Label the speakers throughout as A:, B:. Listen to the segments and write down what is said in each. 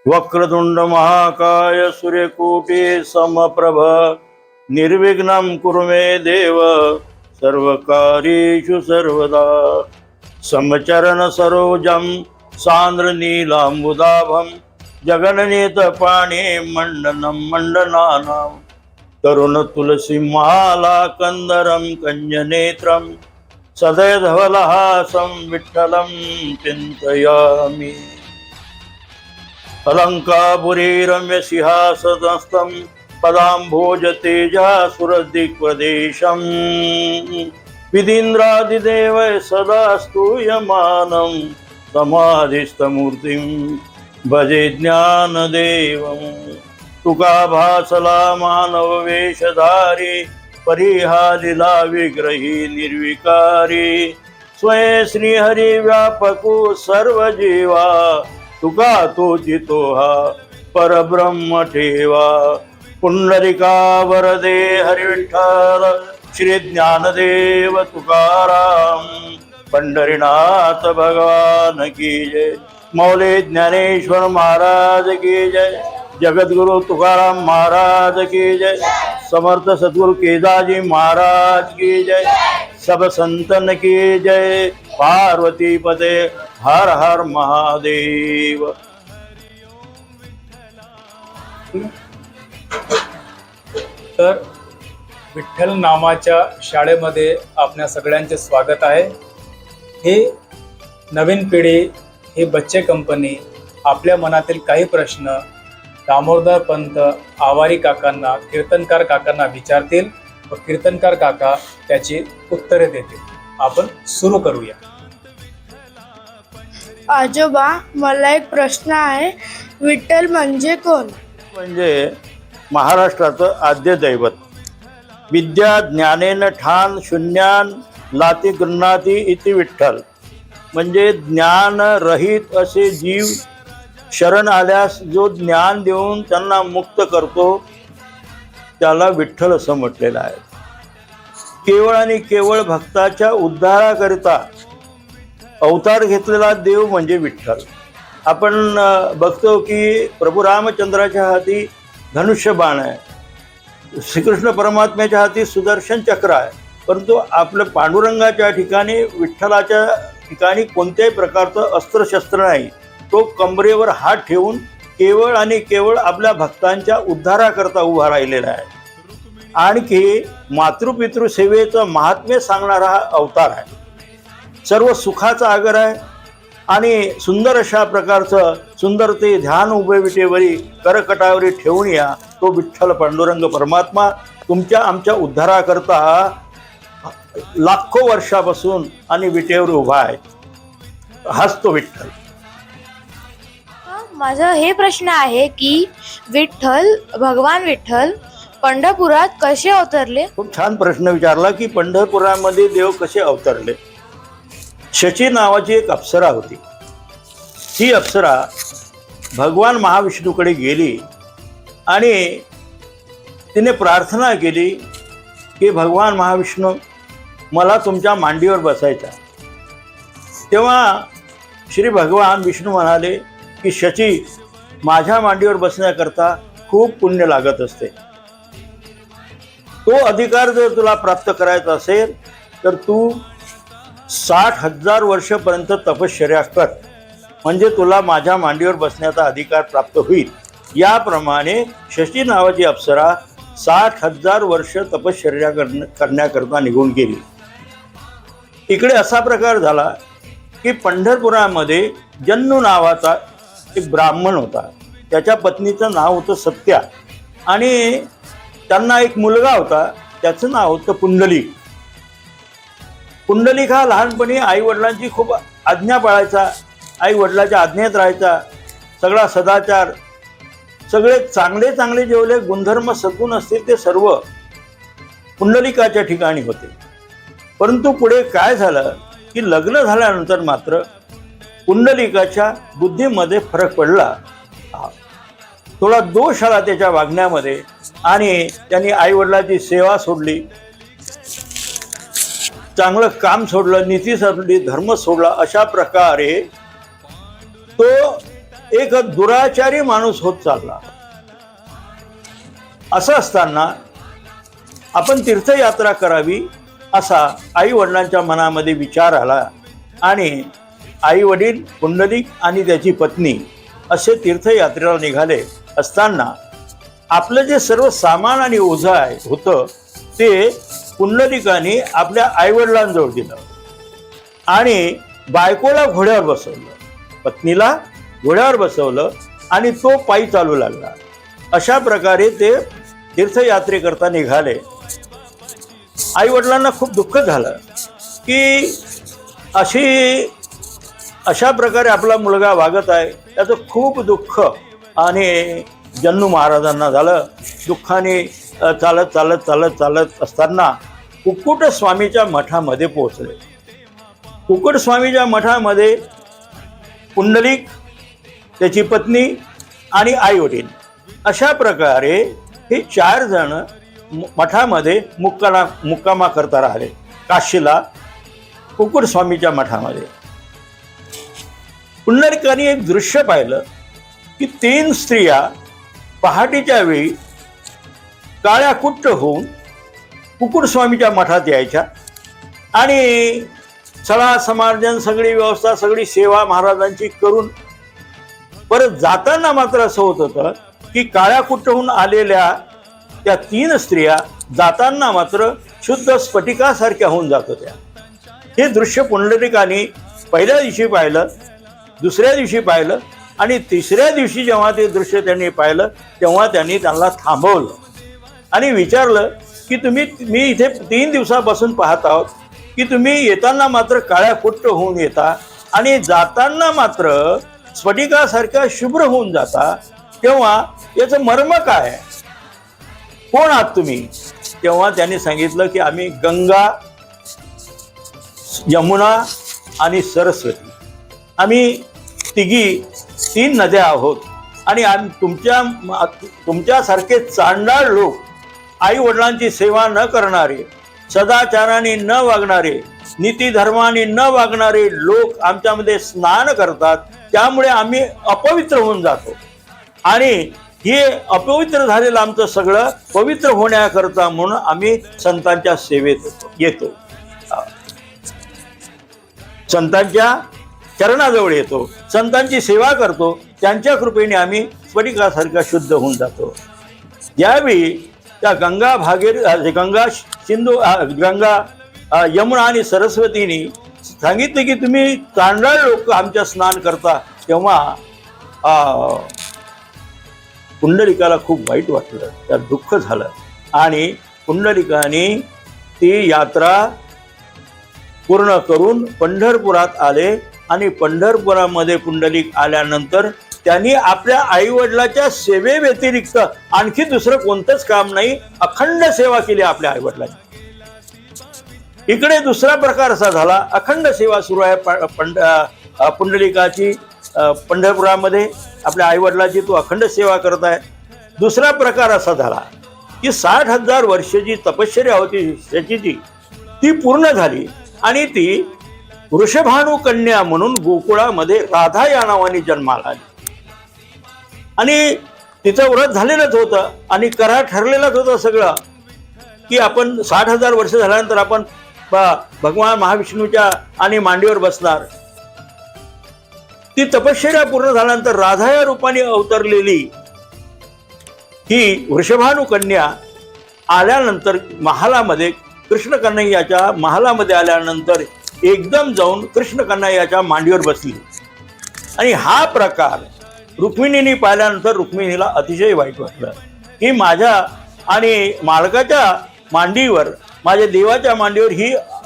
A: वक्रतुंड महाकाय सूर्यकोटि समप्रभ निर्विघ्नं कुरु मे देव सर्वकार्येषु सर्वदा। समचरण सरोजं सान्द्र नीलाम्बुदाभं जगन्नीतपाणि मण्डनं मण्डनानां तरुण तुलसी माला कंदरं कञ्जनेत्रं सदैधवलहासं विठ्ठलं चिन्तयामि। अलंकापुरी रम्य सिंहासनस्थं पदाम्भोज तेजा सुरदिक्प्रदेशं विधीन्द्रादिदेव सदा स्तूयमानं समाधिस्थमूर्तिं भजे ज्ञानदेवं। तुका भासला मानव वेशधारी परिहालिला विग्रही निर्विकारी स्वयं श्रीहरी व्यापको सर्व जीवा तुका तोचितो हा परब्रह्म ठेवा। पुंडलिका वरदे हरिविठ्ठल श्री ज्ञानदेव तुकाराम पंढरीनाथ भगवान की जय। मौले ज्ञानेश्वर महाराज की जय। जगद्गुरु तुकाराम महाराज की जय। समर्थ सद्गुरु केदाजी महाराज की जय। सब संतन की जय। पार्वती पते हर हर महादेव।
B: तर विठ्ठल नामाच्या शाळेमध्ये आपल्या सगळ्यांचे स्वागत आहे। हे नवीन पिढी, ही बच्चे कंपनी आपल्या मनातील काही प्रश्न दामोदर पंत आवारी काकांना, कीर्तनकार काकांना विचारतील व कीर्तनकार काका त्याची उत्तरे देतील। आपण सुरू करूया।
C: आजोबा, मला एक प्रश्न आहे, विठ्ठल म्हणजे कोण?
A: म्हणजे महाराष्ट्राचं आद्य दैवत। विद्या ज्ञानेन ठान शून्यान लाती गृह्णाती इति विठ्ठल। म्हणजे ज्ञान रहित असे जीव शरण आल्यास जो ज्ञान देऊन त्यांना मुक्त करतो त्याला विठ्ठल असं म्हटलेलं आहे। केवळ आणि केवळ भक्ताच्या उद्धाराकरिता अवतार घेतलेला देव म्हणजे विठ्ठल। आपण बघतो की प्रभू रामचंद्राच्या हाती धनुष्य बाण आहे, श्रीकृष्ण परमात्म्याच्या हाती सुदर्शन चक्र आहे, परंतु आपल्या पांडुरंगाच्या ठिकाणी, विठ्ठलाच्या ठिकाणी कोणत्याही प्रकारचं अस्त्रशस्त्र नाही। तो कमरेवर हात ठेवून केवळ आणि केवळ आपल्या भक्तांच्या उद्धाराकरता उभा राहिलेला आहे। आणखी मातृपितृ सेवेचं महात्म्य सांगणारा हा अवतार आहे। सर्व सुखाचा आगर आहे आणि सुंदर अशा प्रकारचं सुंदर ते ध्यान उभे विटेवरी करकटावरी ठेवून या तो विठ्ठल पांडुरंग परमात्मा तुमच्या आमच्या उद्धाराकरता लाखो वर्षापासून आणि विटेवर उभा आहे। हाच तो विठ्ठल।
C: माझा हे प्रश्न आहे की भगवान विठ्ठल पंढरपुरात कसे अवतरले?
A: खूप छान प्रश्न विचारला की पंढरपुरामध्ये देव कसे अवतरले। शची नावाची एक अप्सरा होती। ती अप्सरा भगवान महाविष्णूकडे गेली आणि तिने प्रार्थना केली की भगवान महाविष्णू, मला तुमच्या मांडीवर बसायचा। तेव्हा श्री भगवान विष्णू म्हणाले की शची, माझ्या मांडीवर बसण्याकरता खूप पुण्य लागत असते। तो अधिकार जर तुला प्राप्त करायचा असेल तर तू 60,000 वर्षपर्यंत तपश्चर्या कर, म्हणजे तुला माझ्या मांडीवर बसण्याचा अधिकार प्राप्त होईल। याप्रमाणे शची नावाची अप्सरा 60,000 वर्ष तपश्चर्या करण्याकरता निघून गेली। इकडे असा प्रकार झाला की पंढरपुरामध्ये जन्नू नावाचा एक ब्राह्मण होता। त्याच्या पत्नीचं नाव होतं सत्या आणि त्यांना एक मुलगा होता, त्याचं नाव होतं पुंडलिक। पुंडलिक हा लहानपणी आई वडिलांची खूप आज्ञा पाळायचा, आई वडिलांच्या आज्ञेत राहायचा, सगळा सदाचार, सगळे चांगले चांगले जेवढे गुणधर्म सद्गुण असतील ते सर्व पुंडलिकाच्या ठिकाणी होते। परंतु पुढे काय झालं की लग्न झाल्यानंतर मात्र पुंडलिकाच्या बुद्धीमध्ये फरक पडला। थोडा दोष आला त्याच्या वागण्यामध्ये आणि त्यांनी आई वडिलांची सेवा सोडली, चांगलं काम सोडलं, नीती सोडली, धर्म सोडला। अशा प्रकारे तो एक दुराचारी माणूस होत चालला. असं असताना आपण तीर्थयात्रा करावी असा आई वडिलांच्या मनामध्ये विचार आला आणि आई वडील, पुंडलिक आणि त्याची पत्नी असे तीर्थयात्रेला निघाले असताना आपलं जे सर्व सामान आणि ओझं आहे होतं ते पुंडलिकाने आपल्या आईवडिलांजवळ दिलं आणि बायकोला घोड्यावर बसवलं, पत्नीला घोड्यावर बसवलं आणि तो पायी चालू लागला. अशा प्रकारे ते तीर्थयात्रेकरता निघाले. आई वडिलांना खूप दुःख झालं की अशा प्रकारे आपला मुलगा वागत आहे. त्याचं खूप दुःख आणि जन्नू महाराजांना झालं. दुःखाने चालत चालत चालत चालत असताना कुक्कुट स्वामीच्या मठामध्ये पोहोचले. कुक्कुट स्वामीच्या मठामध्ये पुंडलिक, त्याची पत्नी आणि आई वडील अशा प्रकारे हे 4 जण मठामध्ये मुक्कामा करता राहिले. काशीला कुक्कुट स्वामीच्या मठामध्ये पुंडलिकाने एक दृश्य पाहिलं की 3 स्त्रिया पहाटेच्या वेळी काळ्या कुट्ट होऊन कुक्कुट स्वामीच्या मठात यायच्या आणि सळा समार्जन, सगळी व्यवस्था, सगळी सेवा महाराजांची करून परत जाताना मात्र असं होत होतं की काळ्या कुट्टहून आलेल्या त्या 3 स्त्रिया जाताना मात्र शुद्ध स्फटिकासारख्या होऊन जात होत्या. हे दृश्य पुंडलिकाने पहिल्या दिवशी पाहिलं, दुसऱ्या दिवशी पाहिलं आणि तिसऱ्या दिवशी जेव्हा ते दृश्य त्यांनी पाहिलं तेव्हा त्यांनी त्यांना थांबवलं आणि विचारलं की मी इथे 3 दिवसापासून पाहत आहोत की तुम्ही येताना मात्र काळ्या कुट्ट होऊन येता आणि जाताना मात्र स्फटिकासारख्या शुभ्र होऊन जाता, तेव्हा याचं मर्म काय, कोण आहात तुम्ही? तेव्हा त्यांनी सांगितलं की आम्ही गंगा, यमुना आणि सरस्वती, आम्ही तिघी 3 नद्या आहोत आणि तुमच्यासारखे चांडाळ लोक, आई वडिलांची सेवा न करणारे, सदाचाराने न वागणारे, नीतिधर्माने न वागणारे लोक आमच्यामध्ये स्नान करतात, त्यामुळे आम्ही अपवित्र होऊन जातो आणि हे अपवित्र झालेलं आमचं सगळं पवित्र होण्याकरता म्हणून आम्ही संतांच्या सेवेत येतो, संतांच्या चरणाजवळ येतो, संतांची सेवा करतो, त्यांच्या कृपेने आम्ही स्फटिकासारखा शुद्ध होऊन जातो. यावेळी त्या गंगा, यमुना आणि सरस्वतीने सांगितले की तुम्ही चांडाळ लोक आमच्या स्नान करता, तेव्हा पुंडलिकाला खूप वाईट वाटलं, त्यात दुःख झालं आणि पुंडलिकाने ती यात्रा पूर्ण करून पंढरपुरात आले आणि पंढरपुरामध्ये पुंडलिक आल्यानंतर त्यांनी आपल्या आईवडिलाच्या सेवेव्यतिरिक्त आणखी दुसरं कोणतंच काम नाही, अखंड सेवा केली आपल्या आईवडिलांची. इकडे दुसरा प्रकार असा झाला, अखंड सेवा सुरू आहे पुंडलिकाची पंढरपुरामध्ये आपल्या आईवडिलाची तो अखंड सेवा करत आहे. दुसरा प्रकार असा झाला की 60,000 वर्षाची तपश्चर्या होती त्याची ती पूर्ण झाली आणि ती वृषभानु कन्या म्हणून गोकुळामध्ये राधा या नावाने जन्माला आली आणि तिचं व्रत झालेलंच होतं आणि करार ठरलेलंच होतं सगळं की आपण 60,000 वर्ष झाल्यानंतर आपण भगवान महाविष्णूच्या आणि मांडीवर बसणार. ती तपश्चर्या पूर्ण झाल्यानंतर राधा या रूपाने अवतरलेली ही वृषभानु कन्या आल्यानंतर महालामध्ये, कृष्ण कन्हैयाच्या महालामध्ये आल्यानंतर एकदम जाऊन कृष्ण कन्हैयाच्या मांडीवर बसली आणि हा प्रकार रुक्मिणीने पाहिल्यानंतर रुक्मिणीला अतिशय वाईट वाटलं की माझ्या आणि मालकाच्या मांडीवर, माझ्या देवाच्या मांडीवर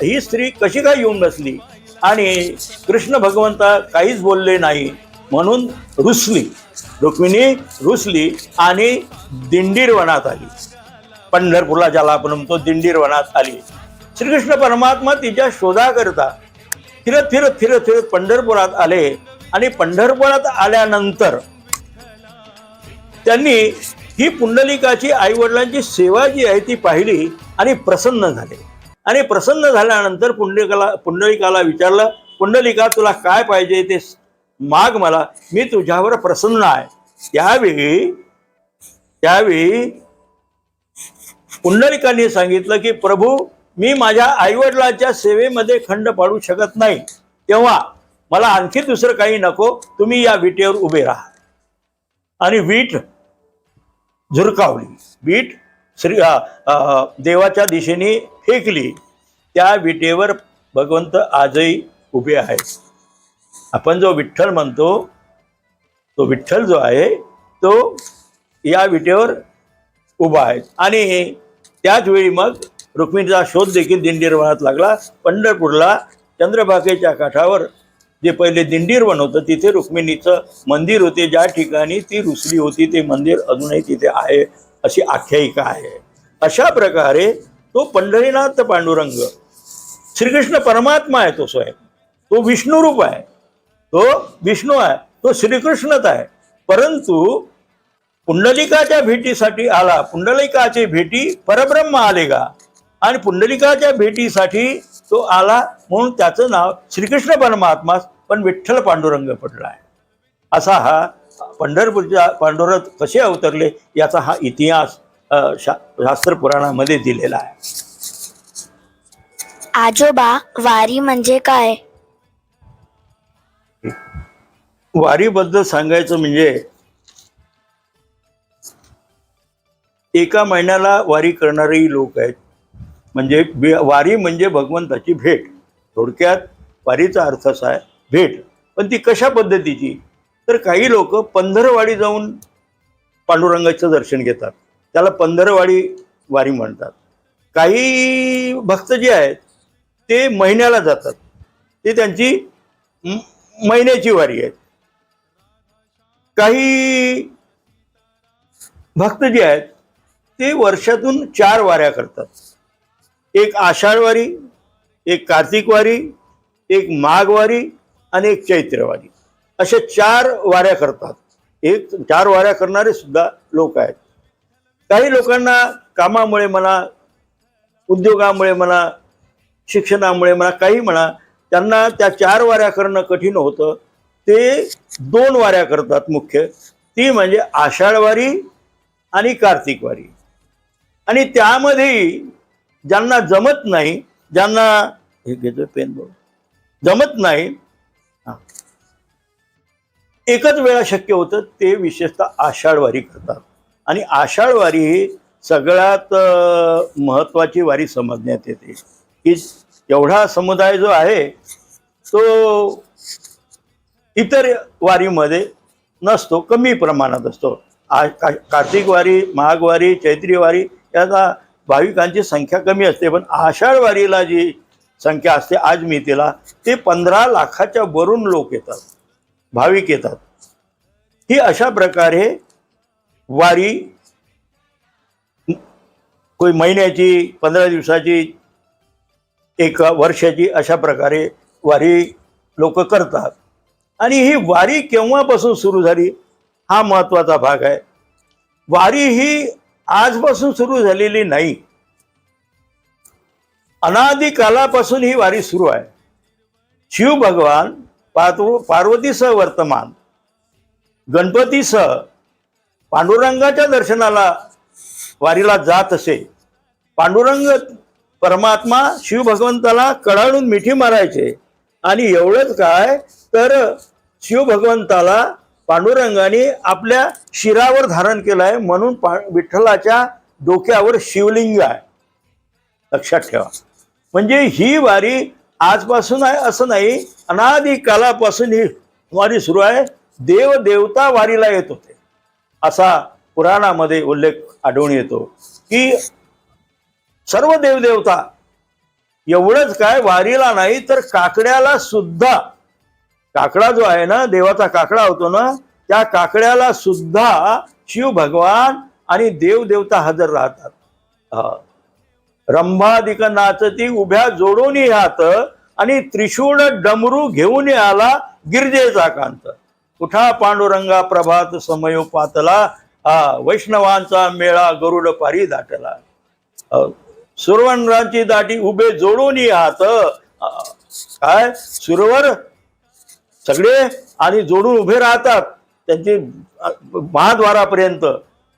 A: ही स्त्री कशी काय येऊन बसली आणि कृष्ण भगवंता काहीच बोलले नाही म्हणून रुसली. रुक्मिणी रुसली आणि दिंडीर वनात आली. पंढरपूरला ज्याला आपण म्हणतो दिंडीर वनात आली. श्रीकृष्ण परमात्मा तिच्या शोधाकरता फिरत फिरत फिरत फिरत पंढरपुरात आले आणि पंढरपुरात आल्यानंतर त्यांनी ही पुंडलिकाची आईवडिलांची सेवा जी आहे ती पाहिली आणि प्रसन्न झाले आणि प्रसन्न झाल्यानंतर पुंडलिकाला विचारलं, पुंडलिका तुला काय पाहिजे ते माग मला, मी तुझ्यावर प्रसन्न आहे. त्यावेळी पुंडलिकांनी सांगितलं की प्रभू, मी माझ्या आईवडिलांच्या सेवेमध्ये खंड पाडू शकत नाही, तेव्हा मला आणखी दुसरं काही नको, तुम्ही या विटेवर उभे राहा. आणि वीट झुरकावली, वीट देवाच्या दिशेने फेकली. त्या विटेवर भगवंत आजही उभे आहेत. आपण जो विठ्ठल म्हणतो, तो विठ्ठल जो आहे तो या विटेवर उभा आहे. आणि त्याच वेळी मग रुक्मिणीचा शोध देखील दिंडीरवनात लागला. पंढरपूरला चंद्रभागेच्या काठावर जे पहिले दिंडीरवन होतं, तिथे रुक्मिणीचं मंदिर होते. ज्या ठिकाणी ती रुसली होती ते मंदिर अजूनही तिथे आहे, अशी आख्यायिका आहे. अशा प्रकारे तो पंढरीनाथ पांडुरंग श्रीकृष्ण परमात्मा आहे. तो स्वयं तो विष्णू रूप आहे, तो विष्णू आहे, तो श्रीकृष्णच आहे. परंतु पुंडलिकाच्या भेटीसाठी आला. पुंडलिकाची भेटी परब्रह्म आले का, आणि पुंडलिकाच्या भेटीसाठी तो आला म्हणून त्याचं नाव श्रीकृष्ण परमात्मा, पण विठ्ठल पांडुरंग पडला आहे. असा हा पंढरपूरच्या पांडुरंग कसे अवतरले याचा हा इतिहास शास्त्र पुराणामध्ये दिलेला आहे.
C: आजोबा, वारी म्हणजे काय?
A: वारीबद्दल सांगायचं म्हणजे एका महिन्याला वारी करणारेही लोक आहेत. म्हणजे वारी म्हणजे भगवंताची भेट. थोडक्यात वारीचा अर्थ असा आहे भेट. पण ती कशा पद्धतीची, तर काही लोक पंधरवाडी जाऊन पांडुरंगाचं दर्शन घेतात, त्याला पंधरवाडी वारी म्हणतात. काही भक्त जे आहेत ते महिन्याला जातात, ते त्यांची महिन्याची वारी आहे. काही भक्त जे आहेत ते वर्षातून 4 वाऱ्या करतात. एक आषाढ वारी, एक कार्तिक वारी, एक माघ वारी आणि एक चैत्र वारी, अशा 4 वाऱ्या करतात. 4 वाऱ्या करणारे सुद्धा लोक आहेत. काही लोकांना कामामुळे म्हणा, उद्योगामुळे म्हणा, शिक्षणामुळे म्हणा, काही म्हणा, त्यांना त्या 4 वाऱ्या करणं कठीण होतं. ते 2 वाऱ्या करतात मुख्य, ती म्हणजे आषाढ वारी आणि कार्तिक वारी. आणि त्यामध्ये ज्यांना जमत नाही, ज्यांना हे घेतो पेन बघ, जमत नाही, एकच वेळा शक्य होतं, ते विशेषतः आषाढ वारी करतात. आणि आषाढ वारी ही सगळ्यात महत्त्वाची वारी समजण्यात येते. की एवढा समुदाय जो आहे तो इतर वारीमध्ये नसतो, कमी प्रमाणात असतो. कार्तिक वारी, माघ वारी, चैत्री वारी याचा भाविकांची संख्या कमी असते. पण आषाढ वारीला जी संख्या असते आज मी तिला, ते 15 लाखाच्या वरून लोक येतात, भाविक येतात. ही अशा प्रकारे वारी कोई महिन्याची, 15 दिवसाची, 1 वर्षाची, अशा प्रकारे वारी लोक करतात. आणि ही वारी केव्हापासून सुरू झाली हा महत्त्वाचा भाग आहे. वारी ही आजपासून सुरू झालेली नाही, अनादी कालापासून ही वारी सुरू आहे. शिव भगवान पार्वतीसह वर्तमान, गणपतीसह पांडुरंगाच्या दर्शनाला वारीला जात असे. पांडुरंग परमात्मा शिव भगवंताला कडाळून मिठी मारायचे. आणि एवढंच काय, तर शिव भगवंताला पांडुरंगाने आपल्या शिरावर धारण केलं आहे, म्हणून विठ्ठलाच्या डोक्यावर शिवलिंग आहे. लक्षात ठेवा. म्हणजे ही वारी आजपासून आहे असं नाही, अनादी कालापासून ही वारी सुरू आहे. देव देवता वारीला येत होते असा पुराणामध्ये उल्लेख आढळून येतो की सर्व देवदेवता, एवढंच काय वारीला नाही तर काकड्याला सुद्धा, काकडा जो आहे ना, देवाचा काकडा होतो ना, त्या काकड्याला सुद्धा शिव भगवान आणि देवदेवता हजर राहतात. रंभादिक नाचती उभ्या जोडून हात, आणि त्रिशूळ डमरू घेऊन आला गिरजेचा कांत. उठा पांडुरंगा प्रभात समयोपातला, वैष्णवांचा मेळा गरुड पारी दाटला. सुरवंरांची दाटी उभे जोडून हात, काय सुरवर सगळे आणि जोडून उभे राहतात त्यांची महाद्वारापर्यंत,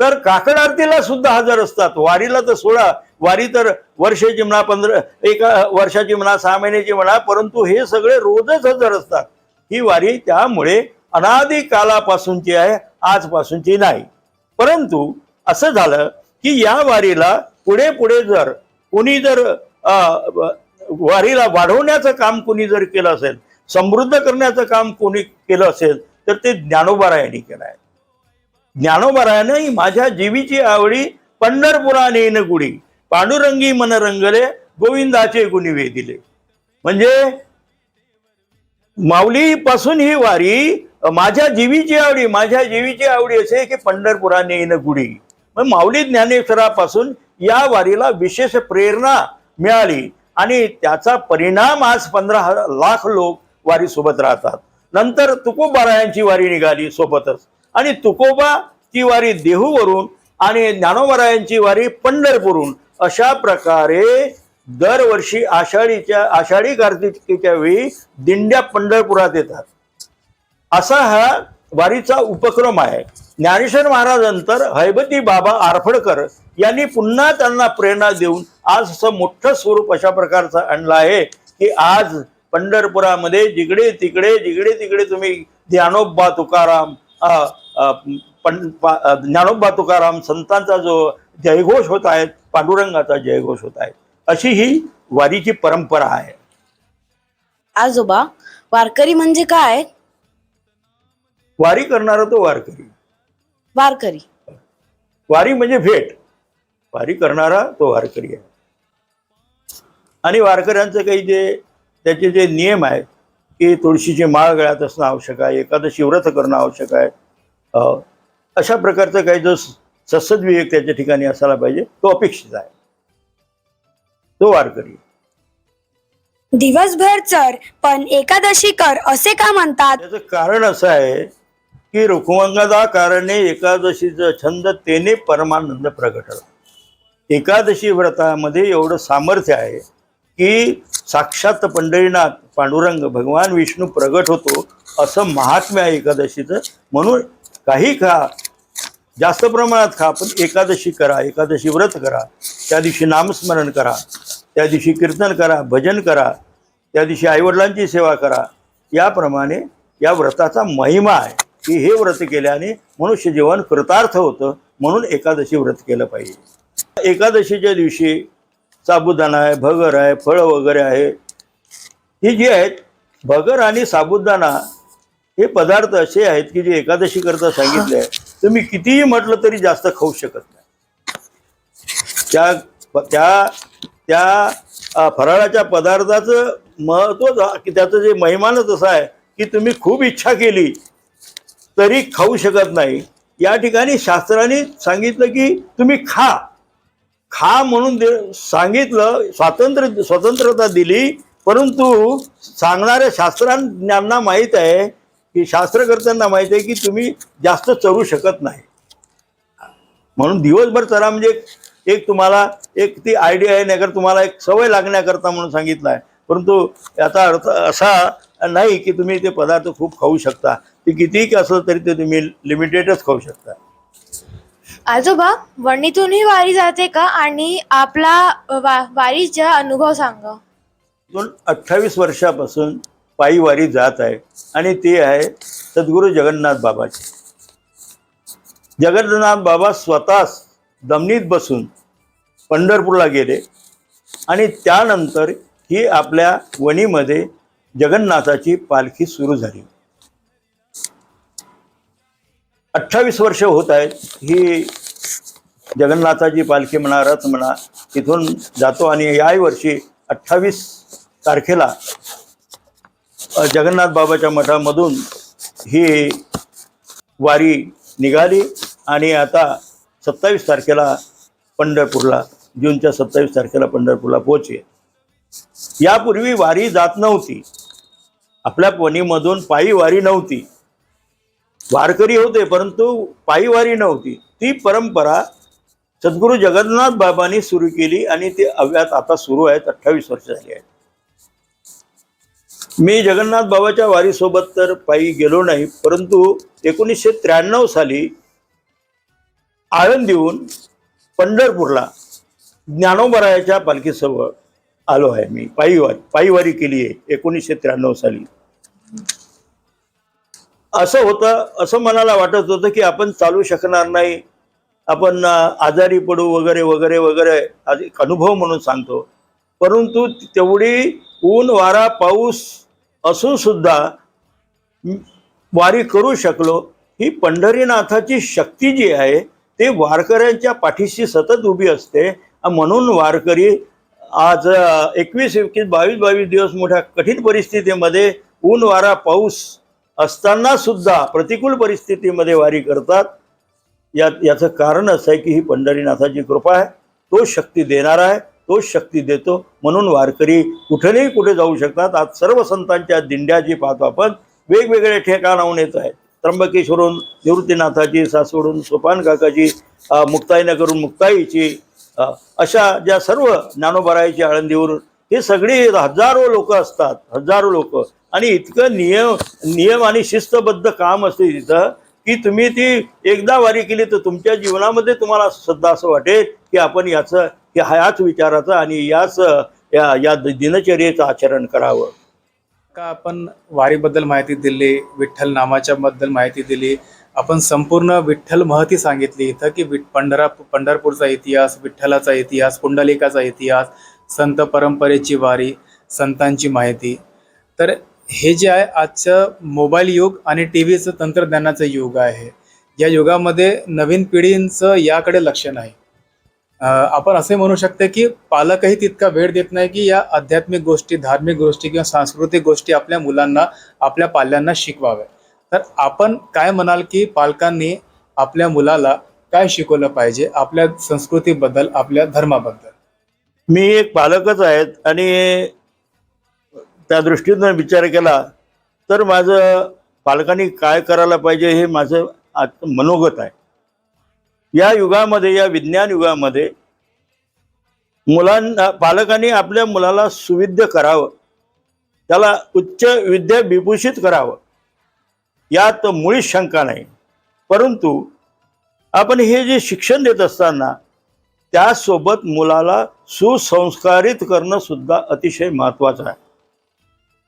A: तर काकड आरतीला सुद्धा हजर असतात. वारीला तर सोडा, वारी तर वर्षाची म्हणा, 1 वर्षाची म्हणा, 6 महिन्याची म्हणा, परंतु हे सगळे रोजच हजर असतात. ही वारी त्यामुळे अनादी कालापासूनची आहे, आजपासूनची नाही. परंतु असं झालं की या वारीला पुढे पुढे जर कोणी जर वारीला वाढवण्याचं काम कोणी जर केलं असेल, समृद्ध करण्याचं काम कोणी केलं असेल, तर ते ज्ञानोबारायांनी केलं आहे. ज्ञानोबारायाने माझ्या जीवीची आवडी पंढरपुरा नेन गुढी, पांडुरंगी मन रंगले, गोविंदाचे गुणी वेदिले. म्हणजे माऊलीपासून ही वारी माझ्या जीवीची आवडी असे की पंढरपुरा नेन गुढी. मग माऊली ज्ञानेश्वरापासून या वारीला विशेष प्रेरणा मिळाली आणि त्याचा परिणाम आज 15 लाख लोक वारी सोबत राहतात. नंतर तुकोबारायांची वारी निघाली सोबतच, आणि तुकोबाची वारी देहूवरून आणि ज्ञानोबारायांची वारी पंढरपूरहून. अशा प्रकारे दरवर्षी आषाढी कार्तिकीच्या वेळी दिंड्या पंढरपुरात येतात. असा हा वारीचा उपक्रम आहे. ज्ञानेश्वर महाराजांतर हैबती बाबा आरफडकर यांनी पुन्हा त्यांना प्रेरणा देऊन आज असं मोठं स्वरूप अशा प्रकारचं आणलं आहे की आज पंढरपुरामध्ये जिकडे तिकडे तुम्ही ज्ञानोबा तुकाराम संतांचा जो जयघोष होत आहे, पांडुरंगाचा जयघोष होत आहे, अशी ही वारीची परंपरा आहे.
C: आजोबा, वारकरी म्हणजे काय?
A: वारी करणारा तो वारकरी. वारी म्हणजे भेट, वारी करणारा तो वारकरी आहे. आणि वारकऱ्यांचं काही त्याचे जे नियम आहेत की तुळशीची माळ गळ्यात असणं आवश्यक आहे, एकादशी व्रत करणं आवश्यक आहे, अशा प्रकारचं काही जो सत्सद्विवेक त्याच्या ठिकाणी असायला पाहिजे, तो अपेक्षित आहे. तो वारकरी.
D: दिवसभर चर पण एकादशी कर असे का म्हणतात?
A: त्याचं कारण असं आहे की रुक्मंगदा कारणे एकादशीचं छंद तेने परमानंद प्रगटला. एकादशी व्रतामध्ये एवढं सामर्थ्य आहे की साक्षात पंढरीनाथ पांडुरंग भगवान विष्णू प्रगट होतो, असं महात्म्य आहे एकादशीचं. म्हणून काही खा, जास्त प्रमाणात खा, पण एकादशी करा, एकादशी व्रत करा. त्या दिवशी नामस्मरण करा, त्या दिवशी कीर्तन करा, भजन करा, त्या दिवशी आईवडिलांची सेवा करा. याप्रमाणे या व्रताचा महिमा आहे की हे व्रत केल्याने मनुष्य जीवन कृतार्थ होतं, म्हणून एकादशी व्रत केलं पाहिजे. एकादशीच्या दिवशी साबुदाणा आहे, भगर आहे, फळं वगैरे आहे. ही जी आहेत भगर आणि साबुदाणा हे पदार्थ असे आहेत की जे एकादशी करता सांगितले आहे. तुम्ही कितीही म्हटलं तरी जास्त खाऊ शकत नाही. त्या फराळाच्या पदार्थाचं महत्व की त्याचं जे महिमानच असं आहे की तुम्ही खूप इच्छा केली तरी खाऊ शकत नाही. या ठिकाणी शास्त्राने सांगितलं की तुम्ही खा म्हणून सांगितलं, स्वतंत्रता दिली. परंतु सांगणाऱ्या शास्त्रज्ञांना माहीत आहे की शास्त्रकर्त्यांना माहीत आहे की तुम्ही जास्त चरू शकत नाही. म्हणून दिवसभर चरा म्हणजे एक तुम्हाला एक ती आयडिया आहे, नाही तुम्हाला एक सवय लागण्याकरता म्हणून सांगितलं आहे. परंतु याचा अर्थ असा नाही की तुम्ही ते पदार्थ खूप खाऊ शकता. ते कितीही असलं तरी ते तुम्ही लिमिटेडच खाऊ शकता.
C: आजोबा, वणीतूनही वारी जाते का? आणि आपला वारीचा अनुभव सांगा.
A: 28 वर्षापासून पायी वारी जात आहे आणि ते आहे सद्गुरू जगन्नाथ बाबाचे. जगन्नाथ बाबा स्वतः दमनीत बसून पंढरपूरला गेले आणि त्यानंतर ही आपल्या वणीमध्ये जगन्नाथाची पालखी सुरू झाली. 28 वर्ष होत आहेत ही जगन्नाथाची पालखी म्हणा, रथ म्हणा, तिथून जातो. आणि याही वर्षी 28 तारखेला जगन्नाथ बाबाच्या मठामधून ही वारी निघाली आणि आता 27 तारखेला पंढरपूरला, जूनच्या 27 तारखेला पंढरपूरला पोहोचली. यापूर्वी वारी जात नव्हती, आपल्या वणीमधून पायी वारी नव्हती. वारकरी होते परंतु पायी वारी नव्हती. ती परंपरा सद्गुरू जगन्नाथ बाबांनी सुरू केली आणि ती अव्यात आता सुरू आहेत. 28 वर्ष झाली आहेत. मी जगन्नाथ बाबाच्या वारीसोबत तर पायी गेलो नाही, परंतु 1993 साली आळंदीहून पंढरपूरला ज्ञानोबरायाच्या पालखीसह आलो आहे. मी पायीवारी केली आहे 1993 साली. असं होतं, असं मनाला वाटत होतं की आपण चालू शकणार नाही, आपण आजारी पडू वगैरे वगैरे वगैरे, आज एक अनुभव म्हणून सांगतो. परंतु तेवढी ऊन वारा पाऊस असून सुद्धा वारी करू शकलो. ही पंढरीनाथाची शक्ती जी आहे ते वारकऱ्यांच्या पाठीशी सतत उभी असते. म्हणून वारकरी आज 21 22 दिवस मोठ्या कठीण परिस्थितीमध्ये ऊन वारा पाऊस असताना सुद्धा प्रतिकूल परिस्थितीमध्ये वारी करतात. याचं कारण असं आहे की ही पंढरीनाथाची कृपा आहे. तो शक्ती देणारा आहे, तो शक्ती देतो. म्हणून वारकरी कुठेही कुठे जाऊ शकतात. आज सर्व संतांच्या दिंड्या जी पाहतो आपण वेगवेगळे ठिकाणाहून येत आहेत. त्र्यंबकेश्वरून निवृत्तीनाथाची, सासवडून सोपान काकाची, मुक्ताईनगरून मुक्ताईची, अशा ज्या सर्व ज्ञानोबरायाची आळंदीवरून, हे सगळे हजारो लोक असतात, हजारो लोक. आणि इतकं नियम आणि शिस्तबद्ध काम असते तिथं की तुम्ही ती एकदा वारी केली तर तुमच्या जीवनामध्ये तुम्हाला सुद्धा असं वाटेल की आपण ह्याच विचाराचं आणि या दिनचर्येचं आचरण करावं.
B: का आपण वारीबद्दल माहिती दिली, विठ्ठल नामाच्या बद्दल माहिती दिली, आपण संपूर्ण विठ्ठल महती सांगितली इथं की पंढरपूरचा इतिहास, विठ्ठलाचा इतिहास, पुंडलिकाचा इतिहास, संत परंपरेची वारी, संतांची माहिती. तर हे जे आहे आजचं मोबाईल युग आणि टी व्हीचं तंत्रज्ञानाचं युग आहे. या युगामध्ये नवीन पिढींचं याकडे लक्ष नाही. आपण असे म्हणू शकतो की पालकही तितका वेळ देत नाही की या आध्यात्मिक गोष्टी, धार्मिक गोष्टी किंवा सांस्कृतिक गोष्टी आपल्या मुलांना, आपल्या पाल्यांना शिकवाव्या. तर आपण काय म्हणाल की पालकांनी आपल्या मुलाला काय शिकवलं पाहिजे आपल्या संस्कृतीबद्दल, आपल्या धर्माबद्दल?
A: मी एक पालकच आहेत आणि त्या दृष्टीनं विचार केला तर माझं पालकांनी काय करायला पाहिजे हे माझं मनोगत आहे. या युगामध्ये, या विज्ञान युगामध्ये पालकांनी आपल्या मुलाला सुविद्य करावं, त्याला उच्च विद्या विभूषित करावं, यात मुळीच शंका नाही. परंतु आपण हे जे शिक्षण देत असताना त्यासोबत मुलाला सुसंस्कारित करणं सुद्धा अतिशय महत्त्वाचं आहे.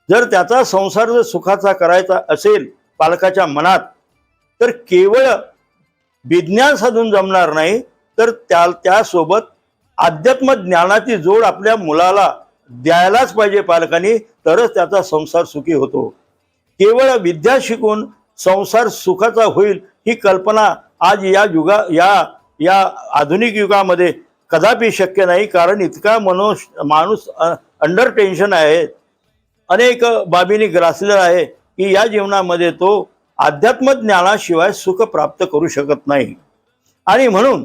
A: जर त्याचा संसार जर सुखाचा करायचा असेल पालकाच्या मनात, तर केवळ विज्ञान साधून जमणार नाही, तर त्यासोबत अध्यात्म ज्ञानाची जोड आपल्या मुलाला द्यायलाच पाहिजे पालकांनी, तरच त्याचा संसार सुखी होतो. केवळ विद्या शिकून संसार सुखाचा होईल ही कल्पना आज या आधुनिक युगामध्ये कदापि शक्य नाही. कारण इतका माणूस अंडर टेन्शन आहे, अनेक बाबींनी ग्रासलेला आहे की या जीवनामध्ये तो अध्यात्म ज्ञानाशिवाय सुख प्राप्त करू शकत नाही. आणि म्हणून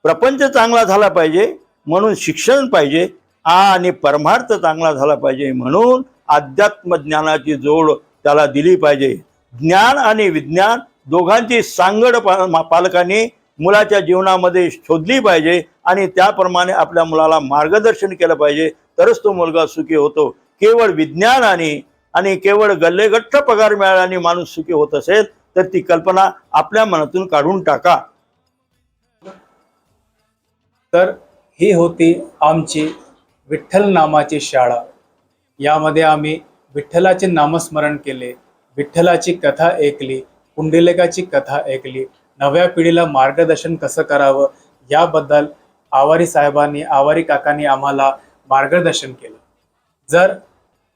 A: प्रपंच चांगला झाला पाहिजे म्हणून शिक्षण पाहिजे, आणि परमार्थ चांगला झाला पाहिजे म्हणून अध्यात्म ज्ञानाची जोड त्याला दिली पाहिजे. ज्ञान आणि विज्ञान दोघांची सांगड पालकांनी मुलाच्या जीवनामध्ये शोधली पाहिजे आणि त्याप्रमाणे आपल्या मुलाला मार्गदर्शन केलं पाहिजे, तरच तो मुलगा सुखी होतो. केवळ विज्ञान आणि केवळ गल्लेगठ्ठ पगार मिळाल्याने माणूस सुखी होत असेल तर ती कल्पना आपल्या मनातून काढून टाका.
B: तर ही होती आमची विठ्ठल नामाची शाळा. यामध्ये आम्ही विठ्ठलाचे नामस्मरण केले, विठ्ठलाची कथा ऐकली, पुंडलिकाची कथा ऐकली, नव्या पिढीला मार्गदर्शन कसं करावं याबद्दल आवारी साहेबांनी, आवारी काकांनी आम्हाला मार्गदर्शन केलं. जर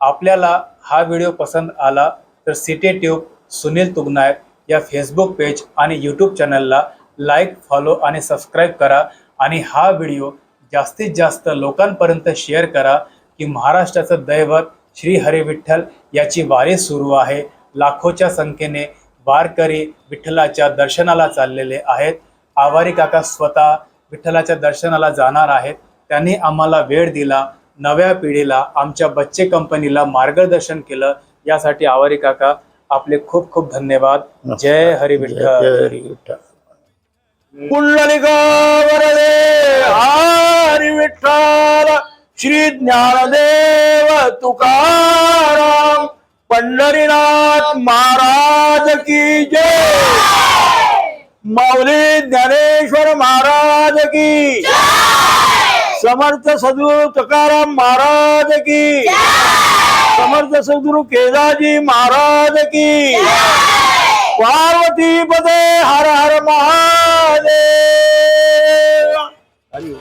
B: आपल्याला हा व्हिडिओ पसंत आला तर सिटी ट्यूब सुनील तुगनायक या फेसबुक पेज आणि यूट्यूब चॅनलला लाईक, फॉलो आणि सबस्क्राईब करा. आणि हा व्हिडिओ जास्तीत जास्त लोकांपर्यंत शेअर करा की महाराष्ट्राचं दैवत श्री हरी विठ्ठल याची वारी सुरू आहे. लाखोच्या संख्येने वारकरी विठ्ठलाच्या दर्शनाला चाललेले आहेत. आवारी काका स्वतः विठ्ठलाच्या दर्शनाला जाणार आहेत. त्यांनी आम्हाला वेळ दिला, नव्या पिढीला, आमच्या बच्चे कंपनीला मार्गदर्शन केलं. यासाठी आवारी काका आपले खूप खूप धन्यवाद. जय हरी विठ्ठल.
A: पुंडलिका वरदे हरी विठ्ठल, श्री ज्ञानदेव तुकाराम, पंढरीनाथ महाराज की जय, माऊली ज्ञानेश्वर महाराज की, समर्थ सद्गुरु तुकाराम महाराज की, समर्थ सद्गुरु केदाजी महाराज की, पार्वती पदे हर हर महादेव. हरि ओम.